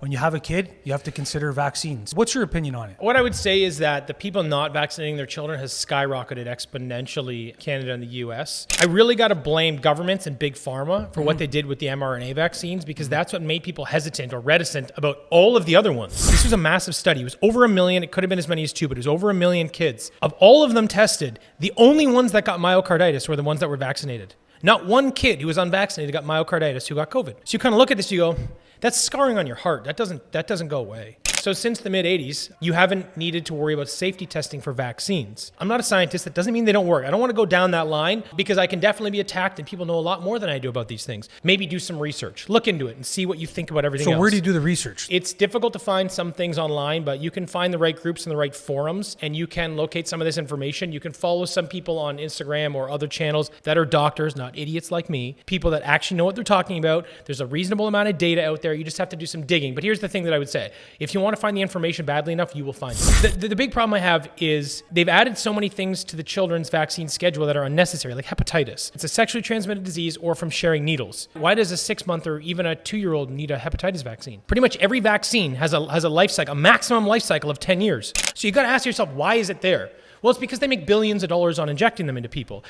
when you have a kid, you have to consider vaccines. What's your opinion on it? What I would say is that the people not vaccinating their children has skyrocketed exponentially in Canada and the US. I really got to blame governments and big pharma for what they did with the mRNA vaccines, because that's what made people hesitant or reticent about all of the other ones. This was a massive study. It was over 1 million. It could have been as many as 2, but it was over 1 million kids. Of all of them tested, the only ones that got myocarditis were the ones that were vaccinated. Not one kid who was unvaccinated got myocarditis who got COVID. So you kind of look at this, you go, that's scarring on your heart. That doesn't go away. So since the mid-'80s, you haven't needed to worry about safety testing for vaccines. I'm not a scientist. That doesn't mean they don't work. I don't want to go down that line because I can definitely be attacked and people know a lot more than I do about these things. Maybe do some research. Look into it and see what you think about everything else. So where do you do the research? It's difficult to find some things online, but you can find the right groups and the right forums, and you can locate some of this information. You can follow some people on Instagram or other channels that are doctors, not idiots like me, people that actually know what they're talking about. There's a reasonable amount of data out there. You just have to do some digging. But here's the thing that I would say. If you want to find the information badly enough, you will find it. The big problem I have is they've added so many things to the children's vaccine schedule that are unnecessary, like hepatitis. It's a sexually transmitted disease or from sharing needles. Why does a 6-month or even a 2-year-old need a hepatitis vaccine? Pretty much every vaccine has a life cycle, a maximum life cycle of 10 years. So you got to ask yourself, why is it there? Well, it's because they make billions of dollars on injecting them into people.